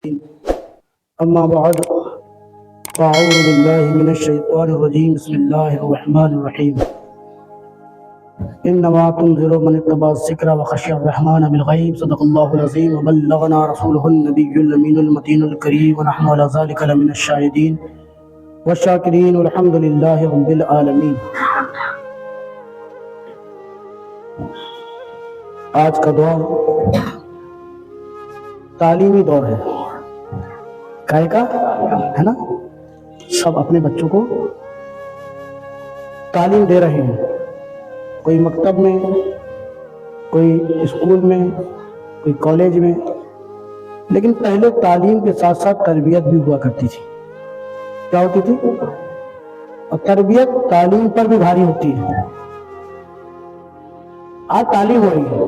أما بعد فأعوذ بالله من الشيطان الرجيم بسم الله الرحمن الرحيم إنما تنذر من اتبع الذكر وخشي الرحمن بالغيب صدق الله العظيم وبلغنا رسوله النبي الأمين المتين الكريم ونحن على ذلك لمن الشاهدين والشاكرين والحمد لله رب العالمين۔ آج کا دور تعلیمی دور ہے، کائے کا ہے نا، سب اپنے بچوں کو تعلیم دے رہے ہیں، کوئی مکتب میں، کوئی اسکول میں، کوئی کالج میں، لیکن پہلے تعلیم کے ساتھ ساتھ تربیت بھی ہوا کرتی تھی۔ کیا ہوتی تھی؟ اور تربیت تعلیم پر بھی بھاری ہوتی ہے۔ آج تعلیم ہو رہی ہے،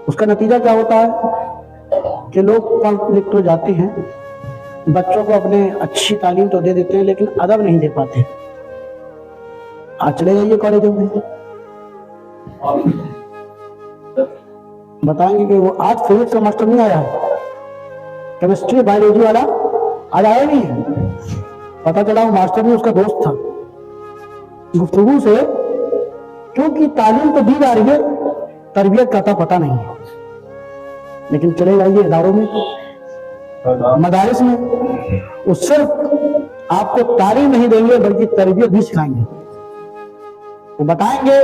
اس کا نتیجہ کیا ہوتا ہے کہ لوگ پڑھ لکھ تو جاتے ہیں، بچوں کو اپنے اچھی تعلیم تو دے دیتے ہیں لیکن ادب نہیں دے پاتے۔ آج چلے جائیے کالجوں میں، بتائیں گے کہ وہ آج فزکس کا ماسٹر نہیں آیا ہے، کیمسٹری بایولوجی والا آج آیا نہیں ہے، پتہ چلا وہ ماسٹر بھی اس کا دوست تھا۔ گفتگو سے کیونکہ تعلیم تو دی جا رہی ہے، تربیت کا پتہ نہیں ہے۔ لیکن چلے جائیے اداروں میں، مدارس میں، وہ صرف آپ کو تعلیم نہیں دیں گے بلکہ تربیت بھی سکھائیں گے۔ وہ بتائیں گے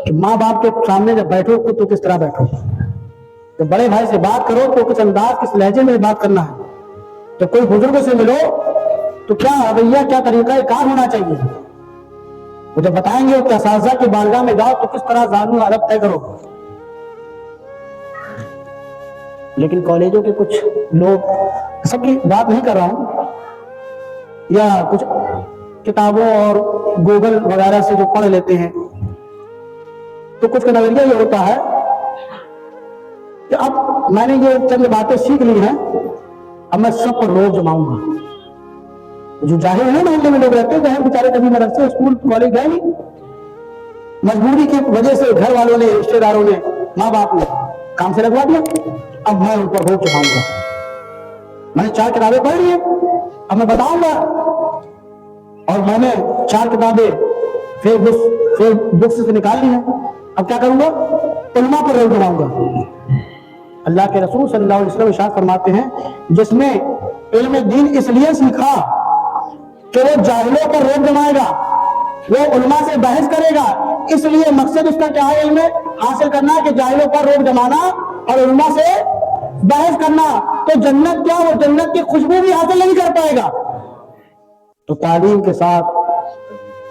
کہ ماں باپ کے سامنے جب بیٹھو تو کس طرح بیٹھو، جب بڑے بھائی سے بات کرو تو کس انداز کس لہجے میں بات کرنا ہے، جب کوئی بزرگ سے ملو تو کیا رویہ کیا طریقہ کار ہونا چاہیے۔ وہ جب بتائیں گے کہ اساتذہ کی بارگاہ میں جاؤ تو کس طرح زانو ادب طے کرو۔ لیکن کالجوں کے کچھ لوگ، سب کی بات نہیں کر رہا ہوں، یا کچھ کتابوں اور گوگل وغیرہ سے جو پڑھ لیتے ہیں، تو کچھ کا نظریہ یہ ہوتا ہے کہ اب میں نے یہ چند باتیں سیکھ لی ہیں، اب میں سب پر روک جماؤں گا۔ جو جاہل ہیں محلے میں لوگ رہتے ہیں، جہاں بیچارے کبھی مدرسے اسکول کالج گئے نہیں، مجبوری کی وجہ سے گھر والوں نے، رشتے داروں نے، ماں باپ نے کام سے لگوا دیا، اب میں ان پر روک چکاؤں گا۔ میں نے 4 کتابیں پڑھ لی ہیں، اب میں بتاؤں گا، اور میں نے 4 کتابیں فیس بک سے نکال لی ہیں، اب کیا کروں گا؟ علماء پر روک جماؤں گا۔ اللہ کے رسول صلی اللہ علیہ وسلم ارشاد فرماتے ہیں، جس نے علم دین اس لیے سیکھا کہ وہ جاہلوں پر روک جمائے گا، وہ علماء سے بحث کرے گا، اس لیے مقصد اس کا کیا ہے؟ علم حاصل کرنا، کہ جاہلوں پر روک جمانا اور علماء سے بحث کرنا، تو جنت کیا، وہ جنت کی خوشبو بھی حاصل نہیں کر پائے گا۔ تو تعلیم کے ساتھ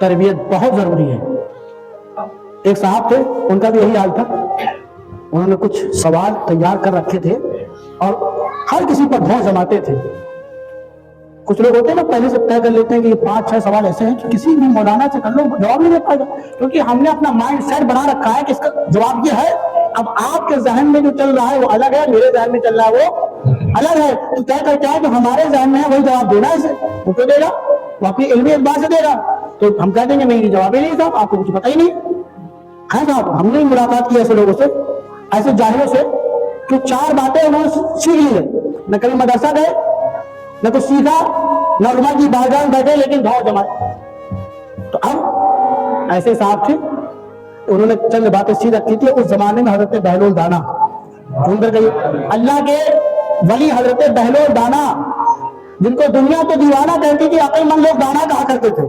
تربیت بہت ضروری ہے۔ ایک صاحب تھے، ان کا بھی یہی حال تھا، انہوں نے کچھ سوال تیار کر رکھے تھے اور ہر کسی پر دھوس جماتے تھے۔ کچھ لوگ ہوتے ہیں نا، پہلے سے طے کر لیتے ہیں کہ یہ 5-6 سوال ایسے ہیں کہ کسی بھی مولانا سے کر لو جواب نہیں دے پائے گا، کیونکہ ہم نے اپنا مائنڈ سیٹ بنا رکھا ہے کہ اس کا جواب یہ ہے۔ اب آپ کے ذہن میں جو چل رہا ہے وہ الگ ہے، میرے ذہن میں چل رہا ہے وہ الگ ہے، تو طے کر کے جو ہمارے ذہن میں ہے وہی جواب دینا ہے اسے۔ وہ کیوں دے گا؟ وہ اپنی علمی اعتبار سے دے گا، تو ہم کہہ دیں گے نہیں، جواب ہی نہیں صاحب، آپ کو کچھ پتہ ہی نہیں ہے صاحب۔ ہم نے ملاقات کی ایسے لوگوں سے، ایسے جاہلوں سے، کہ 4 باتیں انہوں نے سیکھ لی ہے، نہ کبھی مدرسہ گئے، نہ کچھ سیکھا، نہ علماء کی بارگاہ میں بیٹھے، لیکن دھوس جمائے۔ تو اب ایسے صاحب تھے، انہوں نے چند باتیں سیکھ رکھی تھی۔ اس زمانے میں حضرت بہلول دانا، اللہ کے ولی حضرت بہلول دانا، جن کو دنیا تو دیوانہ کہتی تھی، عقل مند لوگ دانا کہا کرتے تھے۔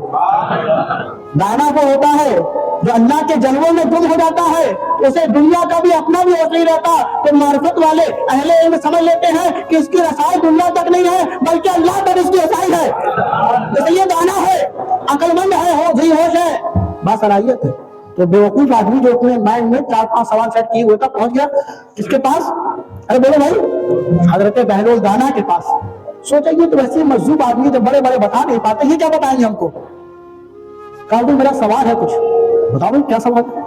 دانا وہ ہوتا ہے جو اللہ کے جلووں میں گم ہو جاتا ہے، اسے دنیا کا بھی اپنا بھی ہوش نہیں رہتا۔ تو معرفت والے اہل علم سمجھ لیتے ہیں کہ اس کی رسائی دنیا تک نہیں ہے بلکہ اللہ تک اس کی رسائی ہے، اس لیے دانا ہے، عقل مند ہے، ہوش ہے، باصلاحیت ہے۔ تو بیوقوف آدمی جو اپنے مائنڈ میں 4-5 سوال سیٹ کیے ہوئے تھا، پہنچ گیا کس کے پاس؟ ارے بولو بھائی، حضرت بہلول دانا کے پاس۔ سوچا یہ تو ویسے مجذوب آدمی جو بڑے بڑے بتا نہیں پاتے، یہ کیا بتائیں گے ہم کو؟ کہا تو میرا سوال ہے کچھ، بتاؤ بھائی کیا سوال ہے؟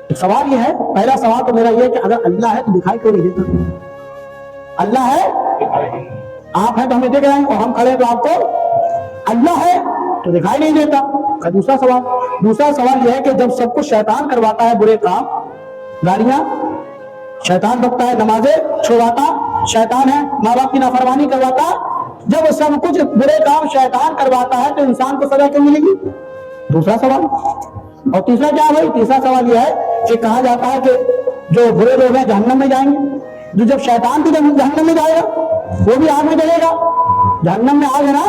ایک سوال یہ ہے، پہلا سوال تو میرا یہ ہے کہ اگر اللہ ہے تو دکھائی کیوں نہیں دیتا؟ اللہ ہے، آپ ہیں تو ہمیں دیکھ رہے ہیں، اور ہم کھڑے ہیں تو آپ کو، اللہ ہے تو دکھائی نہیں دیتا۔ دوسرا سوال یہ ہے کہ جب سب کچھ شیطان کرواتا ہے، برے کام، گالیاں، شیطان بکتا ہے، نمازیں چھڑواتا، शैतान है, माँ बाप की नाफरमानी करवाता, जब सब कुछ बुरे काम शैतान करवाता है तो इंसान को सजा क्यों मिलेगी? दूसरा सवाल। और तीसरा क्या है भाई? तीसरा सवाल यह है कि कहा जाता है कि जो बुरे लोग हैं जहन्नम में जाएंगे, जो जब शैतान भी जहन्नम में जाएगा वो भी आग में जलेगा, जहन्नम में आग है ना,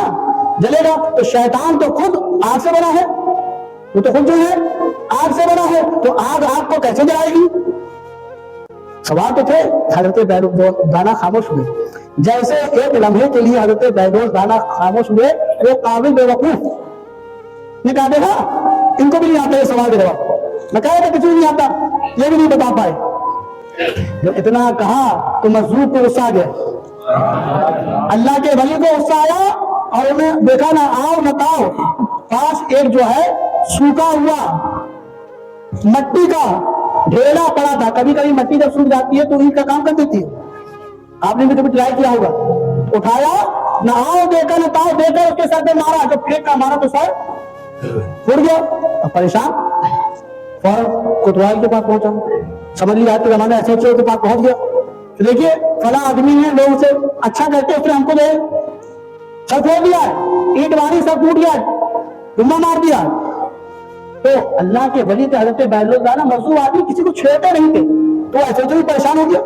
जलेगा, तो शैतान तो खुद आग से बना है, वो तो खुद जो है आग से बना है, तो आग को कैसे जलाएगी? सवाल तो थे। हजरत बैदोस दाना खामोश हुए। जैसे एक लम्हे के लिए हजरत बैदोस दाना खामोश हुए, वो काबिल बेवकूफ ने कहा देखा इनको भी नहीं आता ये सवाल के जवाब, मैं कह रहा था कुछ भी नहीं आता, ये भी नहीं बता पाए। जब इतना कहा तो मजलूम को गुस्सा आ गया, अल्लाह के वली को गुस्सा आया और उन्हें देखा ना आओ बताओ, पास एक जो है सूखा हुआ मट्टी का ढेला पड़ा था। कभी कभी मट्टी जब सूख जाती है तो ईंट का काम कर देती है, आपने भी कभी ट्राई किया होगा। उठाया ना आओ देखा ना ताओ देखा, उसके सर पे मारा, जब फेंक का मारा तो सर फूट गया। अब परेशान फौरन कोतवाल के पास पहुंचा, समझ लिया आज के जमाने SHO के पास पहुंच गया। तो देखिए फला आदमी ने लोग से अच्छा करते उसने हमको दे सर फोड़ दिया, ईंट मारी सर टूट गया, गुम्मा मार दिया। तो अल्लाह के वली थे हजरत बैदोस दाना, मजलूम आदमी, किसी को छेड़ते नहीं थे, तो SHO भी परेशान हो गया,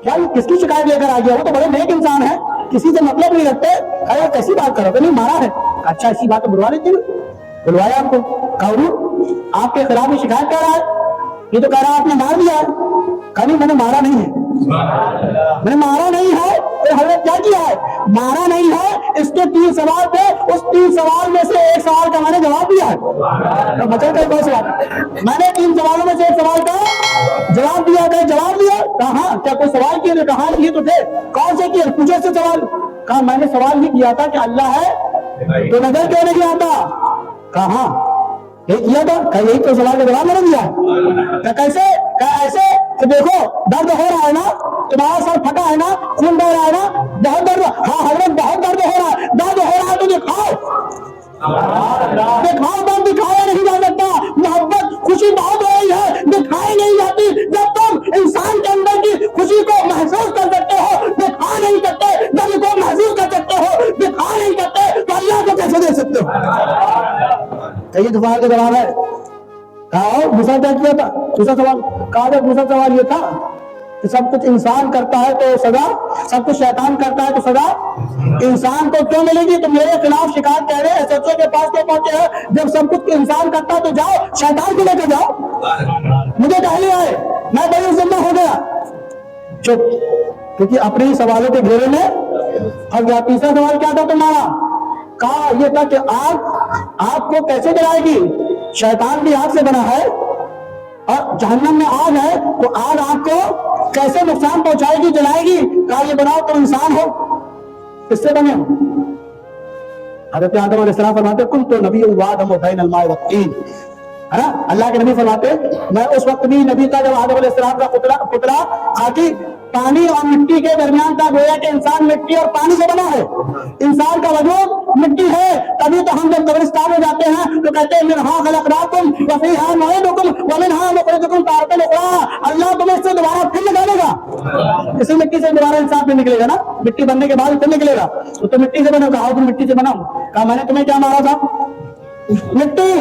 क्या किसकी शिकायत लेकर आ गया? वो तो बड़े नेक इंसान है, किसी से मतलब नहीं रखते। अरे कैसी बात करो, नहीं मारा है। अच्छा ऐसी बात तो बुलवा लेती, बुलवाया आपको, कहा आपके खिलाफ शिकायत कर रहा है, ये तो कह रहा है आपने मार दिया है। कहा नहीं मैंने मारा नहीं है, मैंने मारा नहीं है। तो हजरत क्या किया है? मारा नहीं है। इसके 3 सवाल थे, उस 3 सवाल में से एक सवाल का मैंने जवाब दिया है। तो बचा कई कौन सवाल? मैंने 3 सवालों में से एक सवाल का जवाब दिया। कहीं जवाब दिया? कहा क्या कोई सवाल किए? कहा किए तो थे। कौन से किए? पूछे से सवाल। कहा मैंने सवाल ही किया था कि अल्लाह है तो नजर क्यों नहीं आता? कहा यही किया था। क्या यही तो सवाल का जवाब मैंने दिया? क्या कैसे? क्या ऐसे? तो देखो दर्द हो रहा है ना, तुम्हारा सर फटा है ना, खून बह रहा है ना, बहुत दर्द। हाँ हजरत बहुत दर्द हो रहा है, दर्द हो रहा है तो दिखाओ, दिखाओ, दर्द दिखाया नहीं जा सकता। मोहब्बत खुशी बहुत हो रही है, दिखाई नहीं जाती। जब तुम इंसान के अंदर की खुशी को महसूस कर सकते हो, दिखा नहीं सकते, दर्द को महसूस कर सकते हो, दिखा नहीं सकते, तो अल्लाह को कैसे दे सकते हो? ये सवाल का जवाब है। कहा दूसरा क्या किया था? दूसरा सवाल कहा था, दूसरा सवाल ये था कि सब कुछ इंसान करता है तो सजा, सब कुछ शैतान करता है तो सजा इंसान को क्यों मिलेगी? तो मेरे खिलाफ शिकायत कह रहे हैं, SHO के पास क्यों पहुंचे हैं? जब सब कुछ इंसान करता है तो जाओ शैतान को लेकर जाओ, मुझे कहने आए, मैं बड़ी जिम्मा हो गया। चुप, क्योंकि अपने ही सवालों के घेरे में अब गया। तीसरा सवाल क्या था तुम्हारा? कहा यह था कि आग आपको कैसे जलाएगी? शैतान भी आग से बना है और जहन्नम में आग है, तो आग आपको कैसे नुकसान पहुंचाएगी, जलाएगी? कहा ये बनाओ तो इंसान हो, इससे बने हो। हज़रत आदम अलैहिस्सलाम फरमाते कुल तो नबी वादम बैनल माए वत्तीन, है ना? अल्लाह के नबी फरमाते मैं उस वक्त भी नबी था जब आदम अलैहिस्सलाम का पुतला आकी पानी और मिट्टी के दरमियान था। गोया कि इंसान मिट्टी और पानी से बना है, इंसान का वजूद मिट्टी है। तभी तो हम जब कब्रिस्तान में जाते हैं तो कहते हैं मिनहा खलक़नाकुम व फ़ीहा नुईदुकुम व मिनहा नुख़रिजुकुम तारतन उख़रा। अल्लाह तुम्हें इससे दोबारा फिर निकालेगा, इसी मिट्टी से दोबारा इंसान फिर निकलेगा ना, मिट्टी बनने के बाद फिर निकलेगा। तो मिट्टी से बने, कहा तुम मिट्टी से बनाओ। कहा मैंने तुम्हें क्या मारा था? मिट्टी।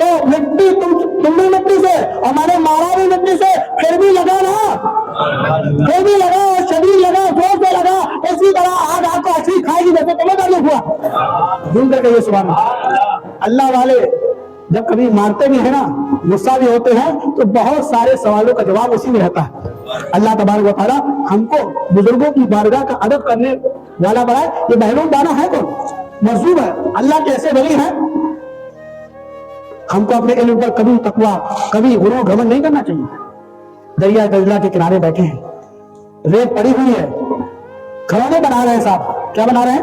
तो मिट्टी तुम भी मिट्टी से और मैंने मारा भी मिट्टी से, फिर भी लगा ना, फिर भी लगा, शरीर लगा, जोर से लगा। इसी तरह आग आपको ऐसी खाएगी जैसे तुम्हें दर्द हुआ। झूम कर कहिए सुभान अल्लाह। अल्लाह वाले जब कभी मारते भी है ना, गुस्सा भी होते हैं, तो बहुत सारे सवालों का जवाब उसी में रहता है। अल्लाह तबारक व तआला हमको बुजुर्गों की बारगाह का अदब करने वाला बनाए। ये बैदोस दाना है कौन? मजलूम है, अल्लाह के ऐसे वली हैं। हमको अपने इल्म पर कभी तकवा, कभी गुरूर घमंड नहीं करना चाहिए। दरिया गजला के किनारे बैठे हैं, रेत पड़ी हुई है, खिलौने बना रहे हैं साहब। क्या बना रहे हैं?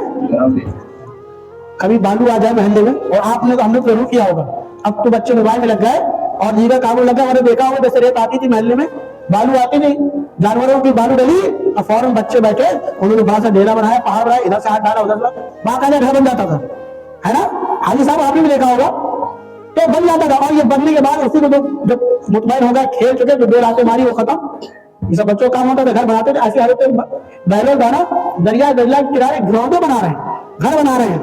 कभी बालू आ जाए महल्ले में, और आपने तो हमने जरूर किया होगा, अब तो बच्चे मोबाइल में लग गए और लीवर काबू लगा। मैंने देखा होगा जैसे रेत आती थी महल्ले में, बालू आती थी, जानवरों की बालू डली और फौरन बच्चे बैठे, उन्होंने बड़ा सा ढेला बनाया, पहाड़ बनाया, इधर से हाथ डाला उधर से, बाकायदा घर बन जाता था, है ना? हाजी साहब आपने भी देखा होगा, तो बन जाता था। और ये बनने के बाद उसी को जब मुतमईन हो गए, खेल चुके, जो 2 रातें मारी वो खत्म, ये सब बच्चों का काम होता था, घर बनाते थे ऐसे हालत में। बहलोल दाना दरिया दरिया के किनारे ग्राउंड बना रहे हैं, घर बना रहे हैं।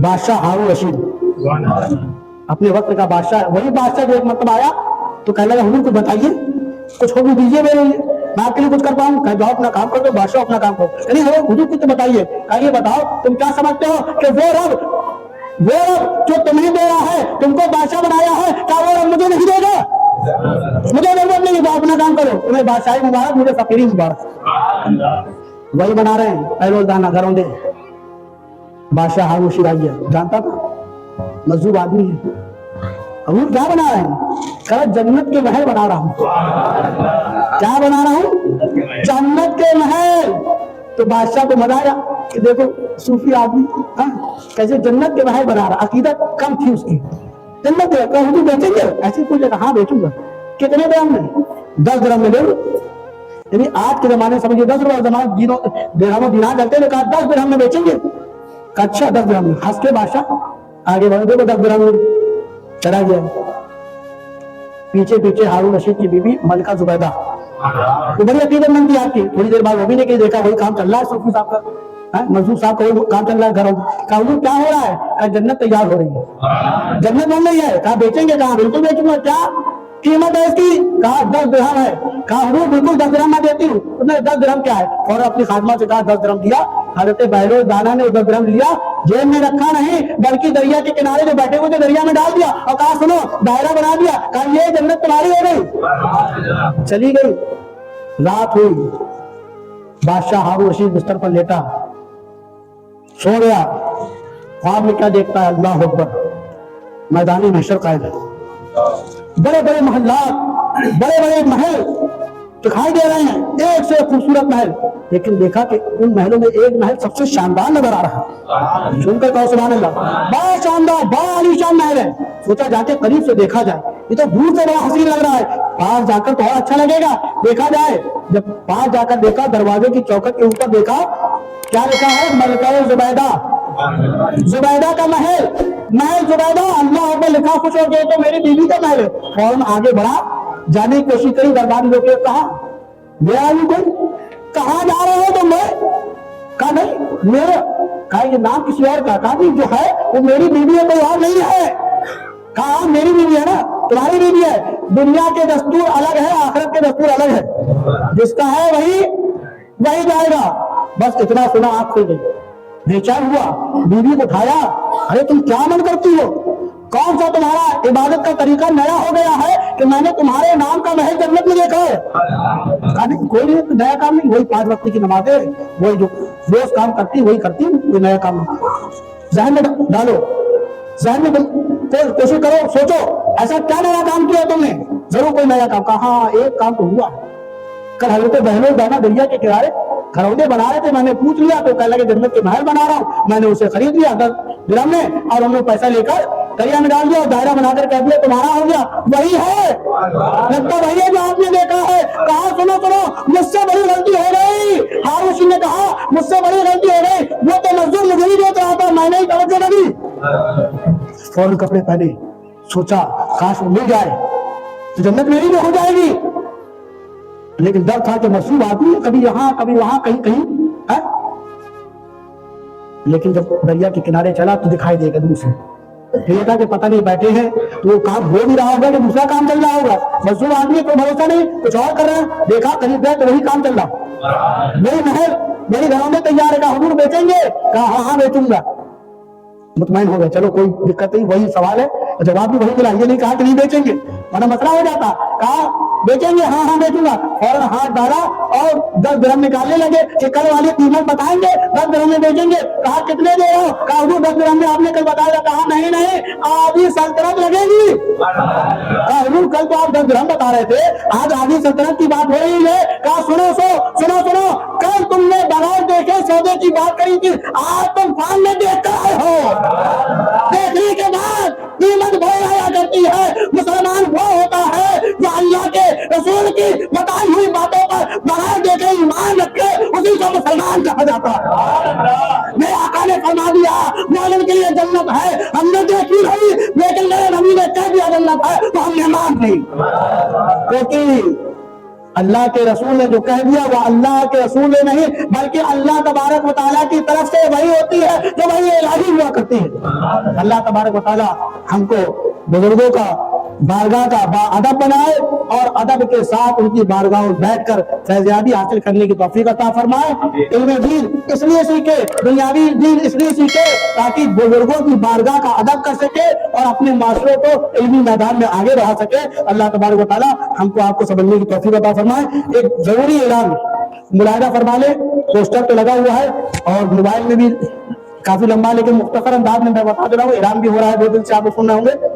बादशाह हारून रशीद अपने वक्त का बादशाह, वही बादशाह जो एक मतलब आया तो कहने लगा हुजूर कुछ बताइए, कुछ हो भी दीजिए मेरे लिए, मैं आपके लिए कुछ कर पाऊँ। कह जाओ अपना काम कर दो, बादशाह अपना काम करो। नहीं हुजूर कुछ तो बताइए। कहिए बताओ तुम क्या समझते हो कि वो रब जो तुम्हें दे रहा है, तुमको बादशाह बनाया है, क्या वो रब मुझे नहीं देगा? मुझे जरूरत नहीं, तो अपना काम करो, तुम्हें बादशाही मुबारक, मुझे फकीरी मुबारक। वही बना रहे हैं बहलोल दाना घरौंदे। बादशाह हारून रशीद आइए जानता था मजदूर आदमी है। हुजूर क्या बना रहे हैं? कहा जन्नत के महल बना रहा हूं। क्या बना रहा हूं? जन्नत के महल। तो बादशाह को मजा आया कि देखो सूफी आदमी कैसे जन्नत के महल बना रहा। अकीदत कम थी उसकी। जन्नत के हुजूर बेचेंगे? ऐसी कोई जगह हाँ बेचूंगा। कितने दाम में? 10 दिरहम में ले लो। यानी आज के जमाने समझिए 10 रुपए जमाने दिरहम दिनार चलते हैं, कहा 10 दिरहम में बेचेंगे। अच्छा 10 दिरहम में। हंस के बादशाह आगे बढ़े, देखो 10 दिरहम में चला गया। पीछे पीछे हारून रशीद की बीवी मलिका जुबैदा, वो बड़ी अकीदतमंद थी आपकी। थोड़ी देर बाद वो भी ने कहीं देखा, वही काम चल रहा है सूफी साहब का, मंसूर साहब का वही काम चल रहा है घरों। कहा हुजूर क्या हो रहा है? कहा जन्नत तैयार हो रही है। जन्नत बन रही है। कहा बेचेंगे? कहा बिल्कुल बेचूंगा। क्या कीमत है इसकी? कहा 10 दिरहम है। कहा हुजूर बिल्कुल 10 दिरहम मैं देती हूँ। उसने 10 दिरहम क्या है, और अपनी खादमा से कहा 10 दिरहम दिया। हजरत बहलोल दाना ने 10 दिरहम लिया, जेब में रखा नहीं बल्कि दरिया के किनारे जो बैठे हुए थे दरिया में डाल दिया और कहा सुनो दायरा बना दिया। कहा ये जन्नत तुम्हारी हो गई। चली गई। रात हुई, बादशाह हारून रशीद बिस्तर पर लेटा सो गया। ख्वाब में क्या देखता है? अल्लाह अकबर, मैदानी महशर कायम है। बड़े बड़े मोहल्लात, बड़े बड़े महल दिखाई दे रहे हैं, एक से खूबसूरत महल। लेकिन देखा कि उन महलों में एक महल सबसे शानदार नजर आ रहा है। सुनकर कहो सुभान अल्लाह, बड़ा शानदार बड़ा आलीशान महल है। सोचा जाके करीब से देखा जाए, ये तो दूर से बड़ा हसीन लग रहा है, पास जाकर तो और अच्छा लगेगा, देखा जाए। जब पास जाकर देखा, दरवाजे की चौखट के ऊपर देखा, क्या लिखा है? मलिका जुबैदा, जुबैदा का महल, महल जुबैदा। अल्लाह पे लिखा, खुश हो गए तो मेरी बीवी का महल है। फौरन आगे बढ़ा, जाने की कोशिश करी। दरबारी लोग कहा गया कोई, कहाँ जा रहे हो तुम? कहा नहीं मेरे, कहा ये नाम किसी और का। कहा जो है वो मेरी बीवी है, कोई और नहीं है। कहा मेरी बीवी है ना, तुम्हारी बीवी है। दुनिया के दस्तूर अलग है, आखिरत के दस्तूर अलग है। जिसका है वही जाएगा। बस इतना सुना, आंख खुल गई, बेचैन हुआ, बीवी को उठाया। अरे तुम क्या मन करती हो? कौन सा तुम्हारा इबादत का तरीका नया हो गया है कि मैंने तुम्हारे नाम का महल जन्नत में देखा है? कोई नहीं, नया काम नहीं, वही 5 वक्त की नमाजें, वही जो रोज काम करती वही करती, कोई नया काम नहीं। जहन में डालो, जहन में कोशिश करो, सोचो ऐसा क्या नया काम किया तुमने? जरूर कोई नया काम। कहा हाँ एक काम तो हुआ। कल हजरत बहलोल दाना दरिया के किनारे घरौंदे बना रहे थे, मैंने पूछ लिया तो कहने लगे जन्नत के महल बना रहा हूँ। मैंने उसे खरीद लिया 10 दिरहम में, और उन्होंने पैसा लेकर दरिया में डाल दिया और दायरा बनाकर कह दिया तुम्हारा हो गया। वही है, लगता वही है जो आपने देखा है। कहा सुनो मुझसे बड़ी गलती हो गई। हारून रशीद ने कहा मुझसे बड़ी गलती हो गई, वो तो मजदूर मुझे ही देता रहा था, मैंने ही तवज्जो न दी। फौरन कपड़े पहने, सोचा काश वो मिल जाए तो जन्नत मेरी भी हो जाएगी। लेकिन डर था कि मसरूफ आदमी है, कभी यहाँ कभी वहां कहीं कहीं है। लेकिन जब दरिया के किनारे चला तो दिखाई देगा दूर से, देखा कि पता नहीं बैठे हैं तो वो काम हो भी रहा होगा कि दूसरा काम चल रहा होगा। मजदूर आदमी को भरोसा नहीं, कुछ और कर रहे हैं। देखा करीब गए तो वही काम चल रहा, वही महल मेरी घरों में तैयार है। कहा हुजूर बेचेंगे? कहा हाँ बेचूंगा। मुतमईन हो गए, चलो कोई दिक्कत नहीं, वही सवाल है। जवाब भी वही मिला, ये नहीं कहा कि नहीं बेचेंगे, वरना मसला हो जाता। कहा बेचेंगे? हाँ बेचूंगा। और हाथ डाला और 10 दिरहम निकालने लगे कि कल वाली कीमत बताएंगे, 10 दिरहम में बेचेंगे। कहा कितने दे रहे हो? कहा हुजूर 10 दिरहम में आपने कल बताया। कहा नहीं आधी सल्तनत लगेगी। कहा हुजूर कल तो आप 10 दिरहम बता रहे थे, आज आधी सल्तनत की बात हो रही है। कहा सुनो, कल तुमने बगैर देखे सौदे की बात करी थी, आज तुम फान में देख कर आए हो। देखने के बाद कीमत बढ़ आया करती है। मुसलमान वो होता है जो अल्लाह के रसूल की बताई हुई बातों पर बगैर देखे ईमान रखे, उसी को मुसलमान कहा जाता है। मेरे आका ने फरमा दिया मोमिन के लिए जन्नत है, हमने देखी नहीं, लेकिन मेरे नबी ने कह दिया जन्नत है तो हमने मान ली। क्योंकि اللہ کے رسول نے جو کہہ دیا وہ اللہ کے رسول نے نہیں بلکہ اللہ تبارک و تعالیٰ کی طرف سے وہی ہوتی ہے جو وہی الہی ہوا کرتی ہے۔ اللہ تبارک و تعالیٰ ہم کو بزرگوں کا بارگاہ کا ادب بنائے اور ادب کے ساتھ ان کی بارگاہ میں بیٹھ کر فیضیابی حاصل کرنے کی توفیق عطا فرمائے۔ علم دین اس لیے سیکھے، دنیاوی دین اس لیے سیکھے تاکہ بزرگوں کی بارگاہ کا ادب کر سکے اور اپنے معاشرے کو علمی میدان میں آگے بڑھا سکے۔ اللہ تبارک و تعالیٰ ہم کو آپ کو سمجھنے کی توفیق عطا فرمائے۔ ایک ضروری اعلان ملاحظہ فرما لے، پوسٹر پہ لگا ہوا ہے اور موبائل میں بھی کافی لمبا لیکن مختصر انداز میں بتا دے رہا ہوں، اعلان بھی ہو رہا ہے، 2 دن سے آپ کو سننا ہوں گے۔